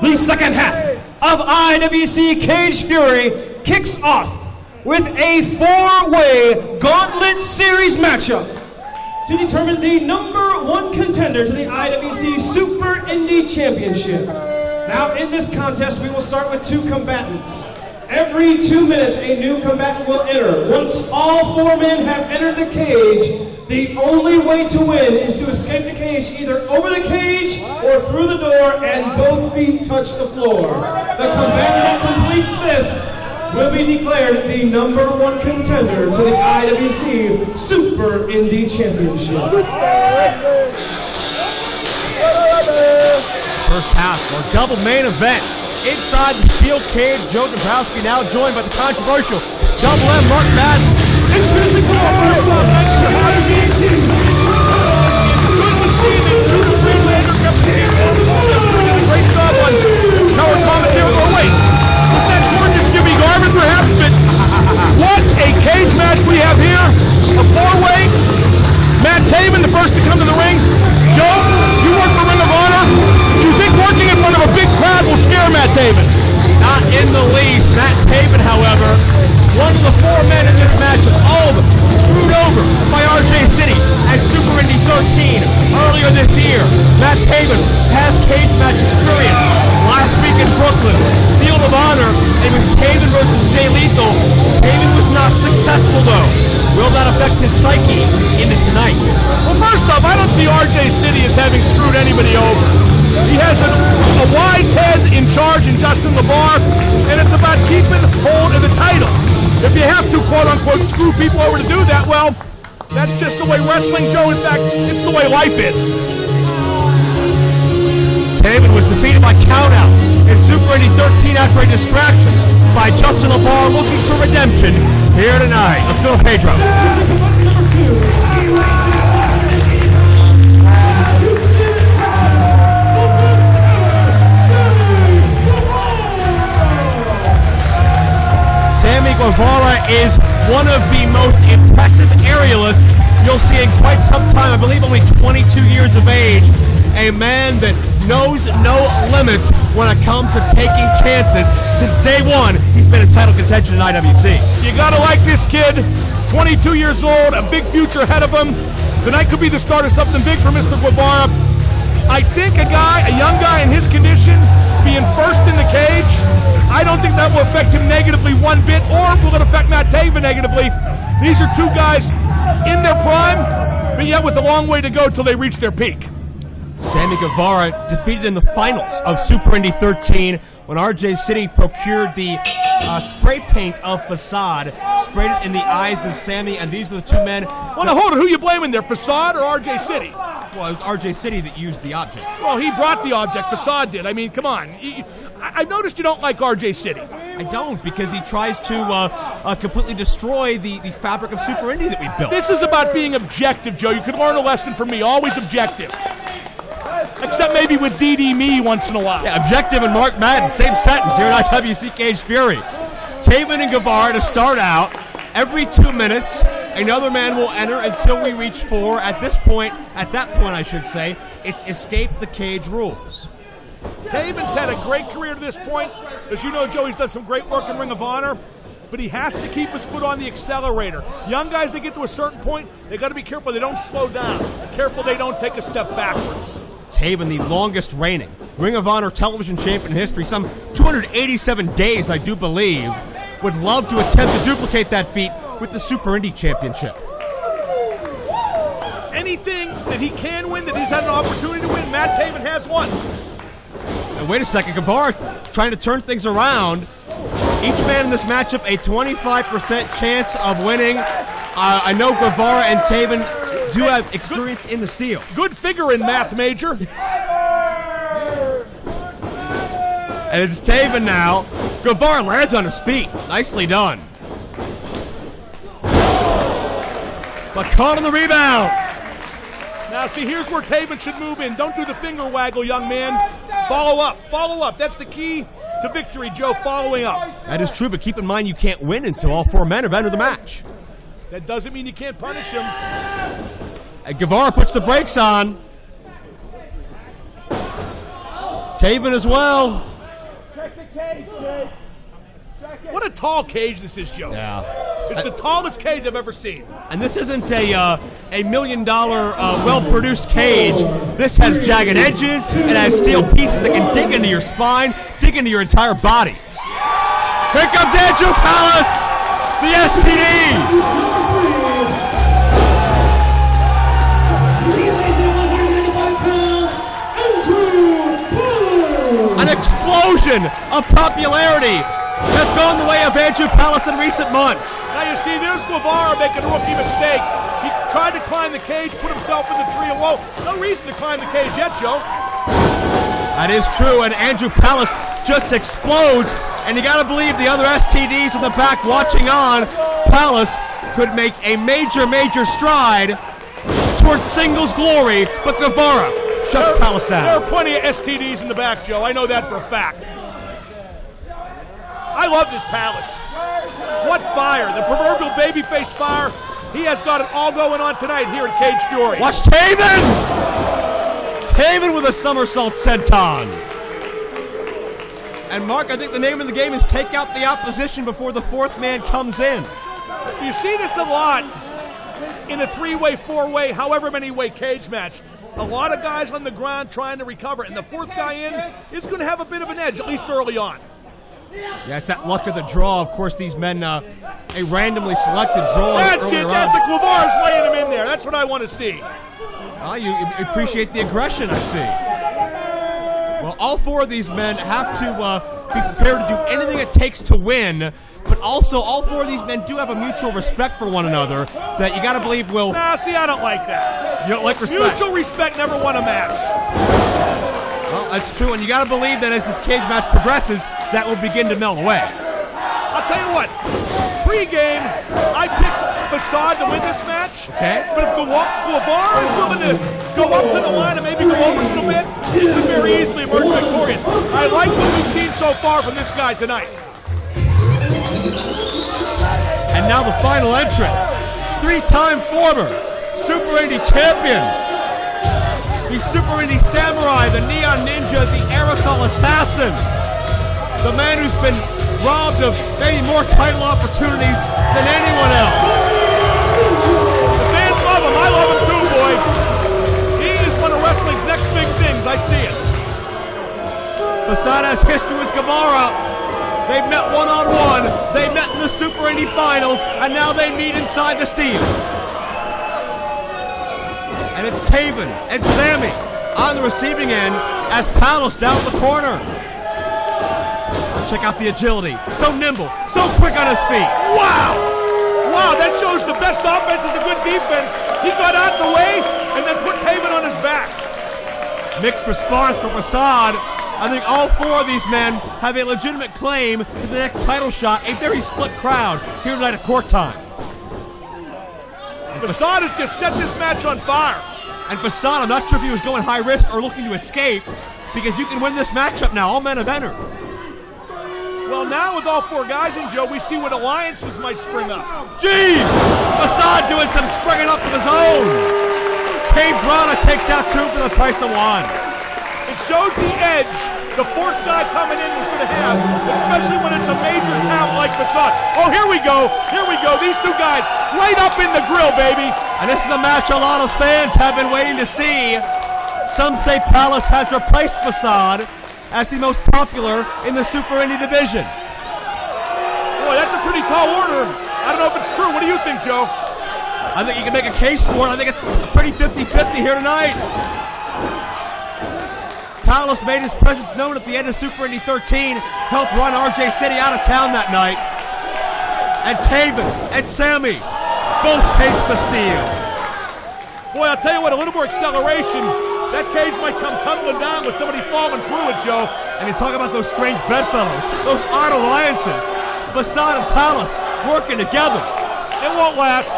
The second half of IWC Cage Fury kicks off with a four-way Gauntlet Series matchup to determine the #1 contender to the IWC Super Indie Championship. Now, in this contest, we will start with 2 combatants. Every 2 minutes, a new combatant will enter. Once all 4 men have entered the cage, the only way to win is to escape the cage either over the cage or through the door and both feet touch the floor. The combatant that completes this will be declared the #1 contender to the IWC Super Indie Championship. First half, or double main event. Inside the steel cage, Joe Dombrowski now joined by the controversial Double M Mark Madden. Introducing for our first one, the IWC team. Good to see the Junior Freelander great job on color commentary. Oh wait, was that gorgeous Jimmy Garvin perhaps? But what a cage match we have here. A 4-way. Matt Taven, the first to come to the ring. Joe, you work for Ring of Honor. Do you think working in front of a big crowd will scare Matt Taven? Not in the least. Matt Taven, however, one of the 4 men in this match, all of them screwed over by RJ City at Super Indy 13 earlier this year. Matt Taven has cage match experience. Last week in Brooklyn, Field of Honor, it was Taven versus Jay Lethal. Taven was not successful though. Will that affect his psyche into tonight? Well, first off, I don't see RJ City as having screwed anybody over. He has a wise head in charge in Justin LeBar, and it's about keeping hold of the title. If you have to, quote-unquote, screw people over to do that, well, that's just the way wrestling, Joe. In fact, it's the way life is. Taven was defeated by countout in Super Indy 13 after a distraction by Justin LeBar, looking for redemption here tonight. Let's go to Pedro. Sammy Guavara is one of the most impressive aerialists you'll see in quite some time. I believe only 22 years of age. A man that knows no limits when it comes to taking chances. Since day one, he's been in title contention in IWC. You gotta like this kid. 22 years old, a big future ahead of him. Tonight could be the start of something big for Mr. Guavara. I think a young guy in his condition, being first in the cage, I don't think that will affect him negatively one bit, or will it affect Matt Taven negatively. These are 2 guys in their prime, but yet with a long way to go till they reach their peak. Sammy Guavara defeated in the finals of Super Indy 13 when RJ City procured the spray paint of Facade, sprayed it in the eyes of Sammy, and these are the 2 men. Well, now hold it. Who are you blaming there, Facade or RJ City? Well, it was RJ City that used the object. Well, he brought the object. Facade did. I mean, come on. I've noticed you don't like RJ City. I don't, because he tries to completely destroy the fabric of Super Indy that we built. This is about being objective, Joe. You can learn a lesson from me. Always objective. Except maybe with DD me once in a while. Yeah, objective and Mark Madden, same sentence here at IWC Cage Fury. Taven and Guavara to start out. Every 2 minutes, another man will enter until we reach 4. At that point, I should say, it's escape the cage rules. Taven's had a great career to this point. As you know, Joe, he's done some great work in Ring of Honor, but he has to keep his foot on the accelerator. Young guys, they get to a certain point, they got to be careful they don't slow down. Careful they don't take a step backwards. Taven, the longest reigning Ring of Honor television champion in history, some 287 days, I do believe, would love to attempt to duplicate that feat with the Super Indy Championship. Anything that he can win, that he's had an opportunity to win, Matt Taven has won. And wait a second, Guavara trying to turn things around. Each man in this matchup, a 25% chance of winning. I know Guavara and Taven do have experience in the steel. Good figure in math, Major. And it's Taven now. Guavara lands on his feet. Nicely done. But caught on the rebound. Now, see, here's where Taven should move in. Don't do the finger waggle, young man. Follow up. Follow up. That's the key to victory, Joe, following up. That is true, but keep in mind you can't win until all 4 men have entered the match. That doesn't mean you can't punish him. And Guavara puts the brakes on. Taven as well. Check the cage, Jake. What a tall cage this is, Joe. Yeah. It's the tallest cage I've ever seen. And this isn't a $1 million well-produced cage. This has jagged edges. It has steel pieces that can dig into your spine, dig into your entire body. Here comes Andrew Palace, the STD. An explosion of popularity has gone the way of Andrew Palace in recent months. Now you see, there's Guavara making a rookie mistake. He tried to climb the cage, put himself in the tree of woe. No reason to climb the cage yet, Joe. That is true, and Andrew Palace just explodes, and you gotta believe the other STDs in the back watching on. Palace could make a major stride towards singles glory, but Guavara shut Palace down. There are plenty of STDs in the back, Joe. I know that for a fact. I love this Palace. What fire. The proverbial babyface fire. He has got it all going on tonight here at Cage Fury. Watch Taven! Taven with a somersault senton. And Mark, I think the name of the game is take out the opposition before the fourth man comes in. You see this a lot in a three-way, four-way, however many way cage match. A lot of guys on the ground trying to recover, and the fourth guy in is going to have a bit of an edge, at least early on. Yeah, it's that luck of the draw. Of course, these men, a randomly selected draw. That's it. That's the Guavara's laying him in there. That's what I want to see. You appreciate the aggression, I see. Well, all four of these men have to be prepared to do anything it takes to win, but also all four of these men do have a mutual respect for one another that you got to believe will... Nah, see, I don't like that. You don't like respect? Mutual respect never won a match. Well, that's true, and you got to believe that as this cage match progresses, that will begin to melt away. I'll tell you what, pre-game, I picked Facade to win this match. Okay. But if Guavara is willing to go up to the line and maybe go over a little bit, he could very easily emerge victorious. I like what we've seen so far from this guy tonight. And now the final entrant, three-time former Super Indy champion, the Super Indy Samurai, the Neon Ninja, the Aerosol Assassin, the man who's been robbed of maybe more title opportunities than anyone else. The fans love him. I love him too, boy. He is one of wrestling's next big things. I see it. Facade has history with Guavara. They've met one-on-one. They met in the Super Indy Finals, and now they meet inside the steel. And it's Taven and Sammy on the receiving end as Palace down the corner. Check out the agility. So nimble, so quick on his feet. Wow! Wow, that shows the best offense is a good defense. He got out of the way and then put Taven on his back. Mixed response from Facade. I think all four of these men have a legitimate claim to the next title shot. A very split crowd here tonight at court time. Facade has just set this match on fire. And Facade, I'm not sure if he was going high risk or looking to escape, because you can win this matchup now. All men have entered. Well, now with all four guys in, Joe, we see what alliances might spring up. Jeez! Facade doing some springing up of his own. Cade Brana takes out two for the price of one. It shows the edge the fourth guy coming in is going to have, especially when it's a major talent like Facade. Oh, here we go. Here we go. These two guys right up in the grill, baby. And this is a match a lot of fans have been waiting to see. Some say Palace has replaced Facade as the most popular in the Super Indy division. Boy, that's a pretty tall order. I don't know if it's true. What do you think, Joe? I think you can make a case for it. I think it's a pretty 50-50 here tonight. Palace made his presence known at the end of Super Indy 13, helped run RJ City out of town that night. And Taven and Sammy both taste the steel. Boy, I'll tell you what, a little more acceleration, that cage might come tumbling down with somebody falling through it, Joe. And you talk about those strange bedfellows, those odd alliances. Facade and Palace working together. It won't last.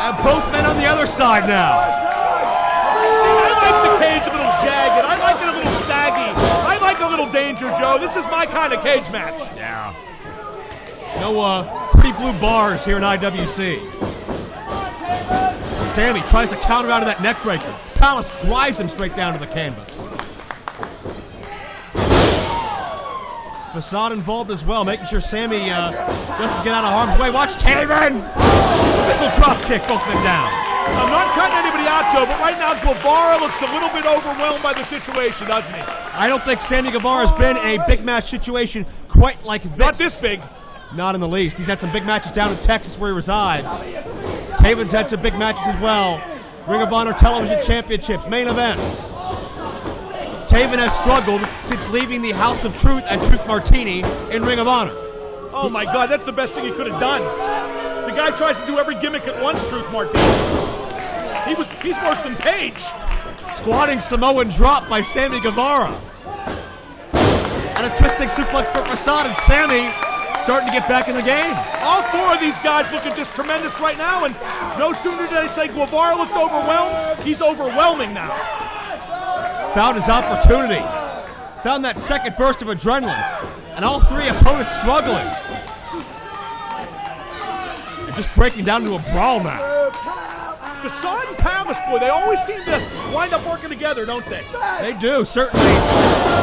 And both men on the other side now. I like the cage a little jagged. I like it a little saggy. I like a little danger, Joe. This is my kind of cage match. Yeah. No pretty blue bars here in IWC. Sammy tries to counter out of that neck breaker. Palace drives him straight down to the canvas. Facade involved as well, making sure Sammy doesn't get out of harm's way. Watch Taven! Missile drop kick, both of them down. I'm not cutting anybody out, Joe, but right now Guavara looks a little bit overwhelmed by the situation, doesn't he? I don't think Sammy Guevara's been in a big match situation quite like this. Not this big. Not in the least. He's had some big matches down in Texas where he resides. Taven's had some big matches as well. Ring of Honor Television Championships, main events. Taven has struggled since leaving the House of Truth and Truth Martini in Ring of Honor. Oh my God, that's the best thing he could have done. The guy tries to do every gimmick at once, Truth Martini. He's worse than Page. Squatting Samoan drop by Sammy Guevara. And a twisting suplex for Facade, and Sammy starting to get back in the game. All four of these guys looking just tremendous right now, and no sooner did I say Guavara looked overwhelmed, he's overwhelming now. Found his opportunity. Found that second burst of adrenaline. And all three opponents struggling. And just breaking down to a brawl now. Facade and Palace, boy, they always seem to wind up working together, don't they? They do, certainly.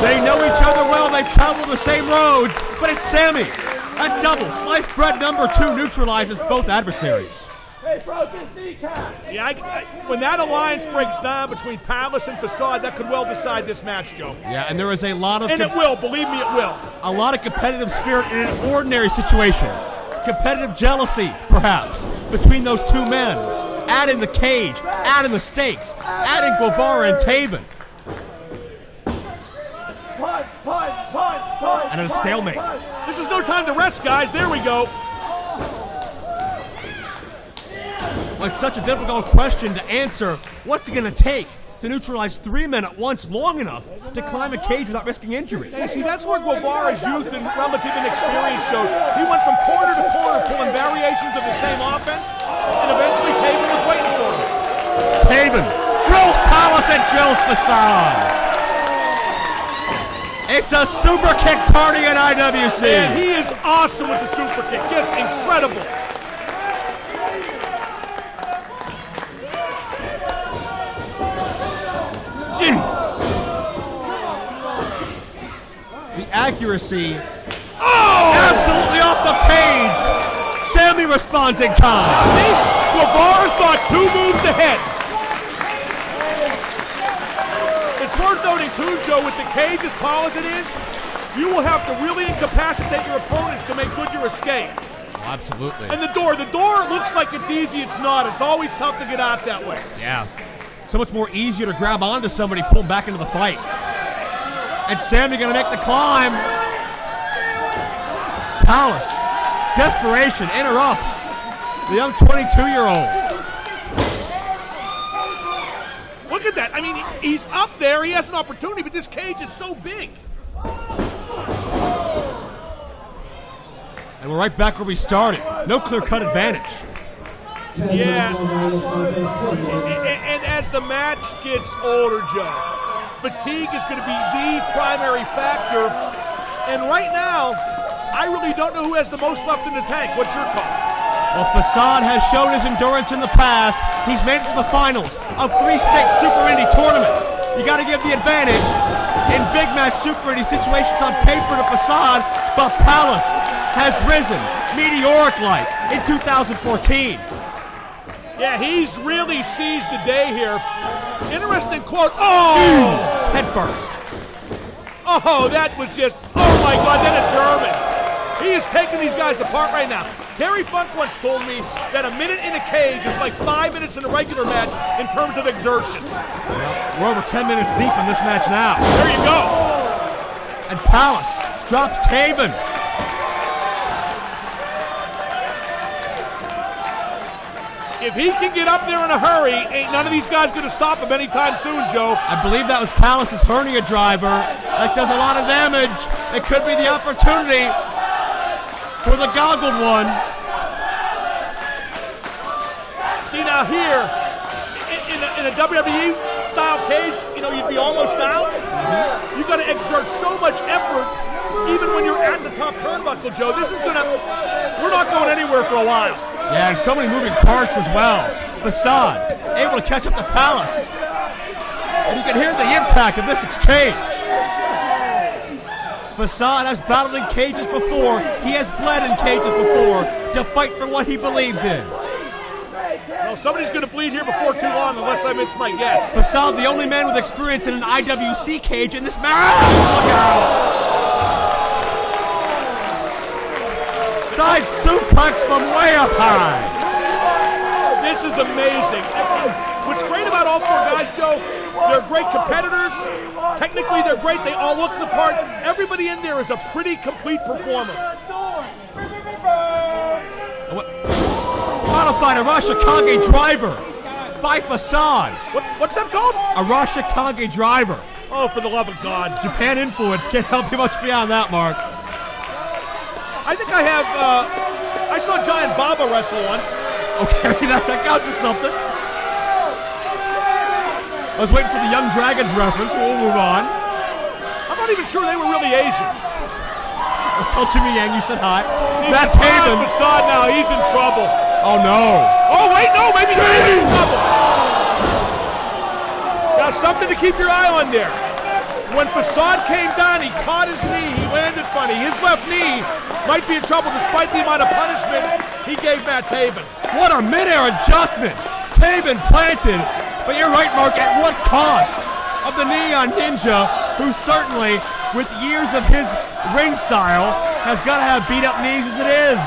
They know each other well. They travel the same roads. But it's Sammy. That double sliced bread number 2 neutralizes both adversaries. Yeah, when that alliance breaks down between Palace and Facade, that could well decide this match, Joe. Yeah, and there is a lot of... And it will, believe me, it will. A lot of competitive spirit in an ordinary situation. Competitive jealousy, perhaps, between those two men. Add in the cage, add in the stakes, add in Guavara and Taven. And a stalemate. This is no time to rest, guys. There we go. Well, it's such a difficult question to answer. What's it going to take to neutralize 3 men at once long enough to climb a cage without risking injury? You see, that's where Guavara's youth and relative inexperience showed. He went from corner to corner pulling variations of the same offense, and eventually Taven was waiting for him. Taven drills Palace and drills Facade. It's a super kick party in IWC. And he is awesome with the super kick, just incredible. The accuracy, absolutely off the page. Sammy responds in kind. See, Guavara thought 2 moves ahead. It's worth noting too, Joe, with the cage as tall as it is, you will have to really incapacitate your opponents to make good your escape. Oh, absolutely. And the door looks like it's easy, it's not. It's always tough to get out that way. Yeah. So much more easier to grab onto somebody, pull back into the fight. And Sammy gonna make the climb. Palace, desperation, interrupts the young 22-year-old. Look at that. I mean, he's up there, he has an opportunity, but this cage is so big. And we're right back where we started. No clear-cut advantage. Yeah. And as the match gets older, Joe, fatigue is going to be the primary factor. And right now, I really don't know who has the most left in the tank. What's your call? Well, Facade has shown his endurance in the past. He's made it to the finals of 3-state Super Indy tournaments. You got to give the advantage in big match Super Indy situations on paper to Facade, but Palace has risen meteoric-like in 2014. Yeah, he's really seized the day here. Interesting quote. Oh! Head first. Oh, that was just, oh my God, then a German. He is taking these guys apart right now. Terry Funk once told me that a minute in a cage is like 5 minutes in a regular match in terms of exertion. We're over 10 minutes deep in this match now. There you go. And Palace drops Taven. If he can get up there in a hurry, ain't none of these guys going to stop him anytime soon, Joe. I believe that was Palace's hernia driver. That does a lot of damage. It could be the opportunity for the goggled one. See now here, in a WWE style cage, you know, you'd be almost out. You got to exert so much effort, even when you're at the top turnbuckle, Joe. This is gonna, we're not going anywhere for a while. Yeah, and so many moving parts as well. Facade able to catch up to Palace. can hear the impact of this exchange. Facade has battled in cages before. He has bled in cages before to fight for what he believes in. Well, somebody's going to bleed here before too long, unless I miss my guess. Facade, the only man with experience in an IWC cage in this match. Look out! Side suplex from way up high. This is amazing. What's great about all four guys, Joe, they're great competitors. Technically, they're great. They all look the part. Everybody in there is a pretty complete performer. Modified Arashikage driver by Facade. What's that called? Arashikage driver. Oh, for the love of God. Japan influence can't help you much beyond that, Mark. I think I have, I saw Giant Baba wrestle once. Okay, that counts as something. I was waiting for the Young Dragons reference. We'll move on. I'm not even sure they were really Asian. I'll tell Jimmy Yang you said hi. See, that's Taven. Facade now. He's in trouble. Oh, no. Oh, wait, no. Maybe he's in trouble. Now, something to keep your eye on there. When Facade came down, he caught his knee. He landed funny. His left knee might be in trouble despite the amount of punishment he gave Matt Taven. What a midair adjustment. Taven planted. But you're right, Mark, at what cost? Of the Neon Ninja, who certainly, with years of his ring style, has got to have beat-up knees as it is.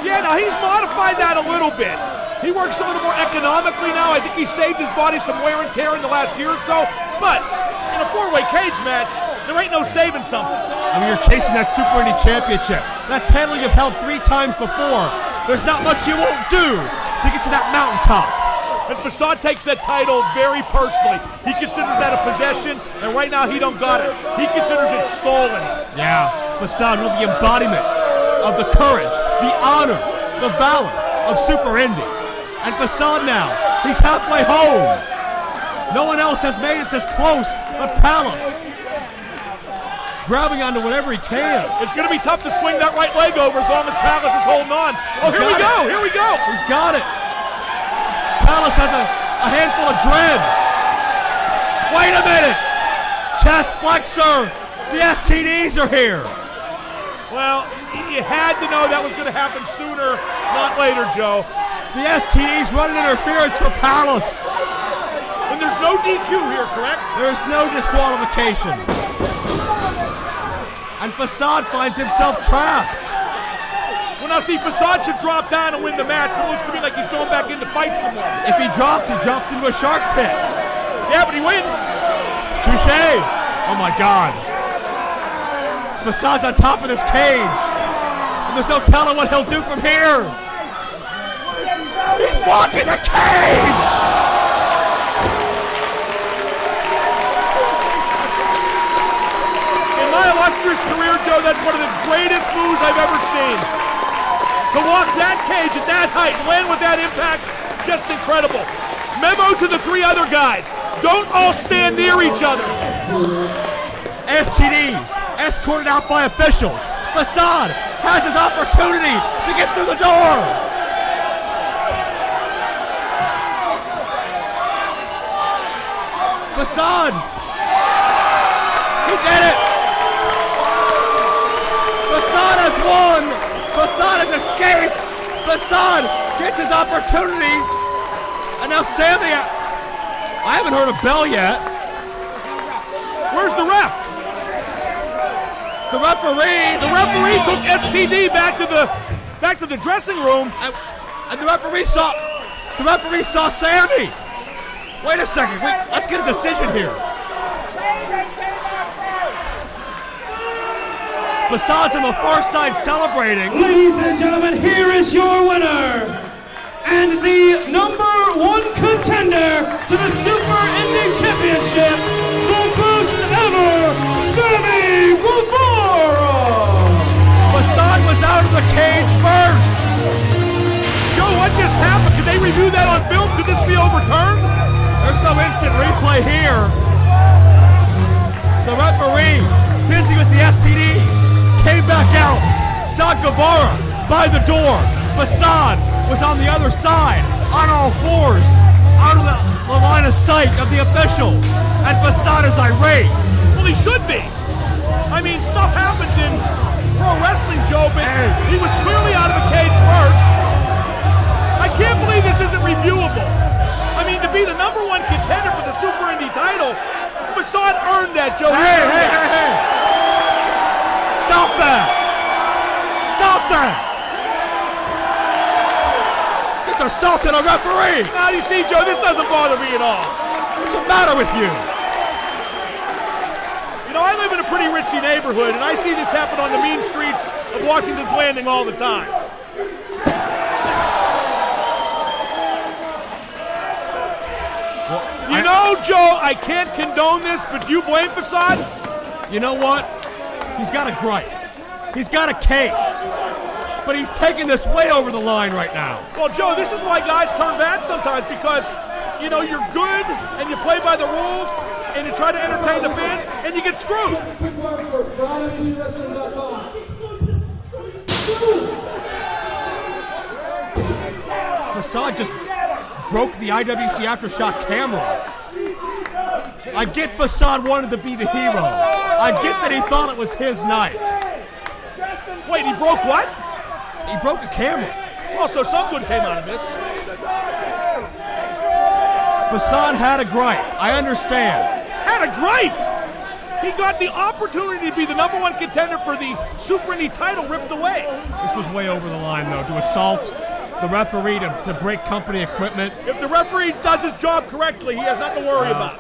Yeah, now he's modified that a little bit. He works a little more economically now. I think he saved his body some wear and tear in the last year or so. But in a four-way cage match, there ain't no saving something. I mean, you're chasing that Super Indy Championship. That title you've held 3 times before. There's not much you won't do to get to that mountaintop. And Facade takes that title very personally. He considers that a possession, and right now he don't got it. He considers it stolen. Yeah, Facade with the embodiment of the courage, the honor, the valor of Super Indy. And Facade now, he's halfway home. No one else has made it this close but Palace. Grabbing onto whatever he can. It's going to be tough to swing that right leg over as long as Palace is holding on. Oh, here we go, here we go. He's got it. Palace has a handful of dreads. Wait a minute. Chest flexor. The STDs are here. Well, you had to know that was going to happen sooner, not later, Joe. The STDs running interference for Palace. And there's no DQ here, correct? There's no disqualification. And Facade finds himself trapped. Well, now see, Facade should drop down and win the match, but it looks to me like he's going back in to fight someone. If he drops into a shark pit. Yeah, but he wins. Touché. Oh, my God. Facade's on top of this cage. And there's no telling what he'll do from here. He's walking the cage! In my illustrious career, Joe, that's one of the greatest moves I've ever seen. To walk that cage at that height and land with that impact, just incredible. Memo to the 3 other guys. Don't all stand near each other. STDs escorted out by officials. Facade has his opportunity to get through the door. Facade. He did it. Facade has won. Facade has escaped. Facade gets his opportunity. And now Sammy, I haven't heard a bell yet. Where's the ref? The referee took STD back to the dressing room, and the referee saw Sammy. Wait a second. Let's get a decision here. Facade's on the far side celebrating. Ladies and gentlemen, here is your winner and the #1 contender to the Super Indy Championship, the best ever, Sammy Guavara. Facade was out of the cage first. Joe, what just happened? Could they review that on film? Could this be overturned? There's no instant replay here. The referee, busy with the STDs, came back out, saw Guavara by the door. Facade was on the other side, on all fours, out of the line of sight of the official. And Facade is irate. Well, he should be. I mean, stuff happens in pro wrestling, Joe, but he was clearly out of the cage first. I can't believe this isn't reviewable. I mean, to be the #1 contender for the Super Indy title, Facade earned that, Joe. Hey. Stop that. Stop that. It's assaulting a referee. Now, you see, Joe, this doesn't bother me at all. What's the matter with you? You know, I live in a pretty ritzy neighborhood, and I see this happen on the mean streets of Washington's Landing all the time. You know, Joe, I can't condone this, but do you blame Facade? You know what? He's got a gripe. He's got a case. But he's taking this way over the line right now. Well, Joe, this is why guys turn bad sometimes, because, you know, you're good and you play by the rules and you try to entertain the fans and you get screwed. Facade just broke the IWC Aftershock camera. I get Facade wanted to be the hero. I get that he thought it was his night. Wait, he broke what? He broke a camera. Oh, so some good came out of this. Facade had a gripe. I understand. Had a gripe? He got the opportunity to be the #1 contender for the Super Indy title ripped away. This was way over the line, though, to assault the referee, to break company equipment. If the referee does his job correctly, he has nothing to worry about.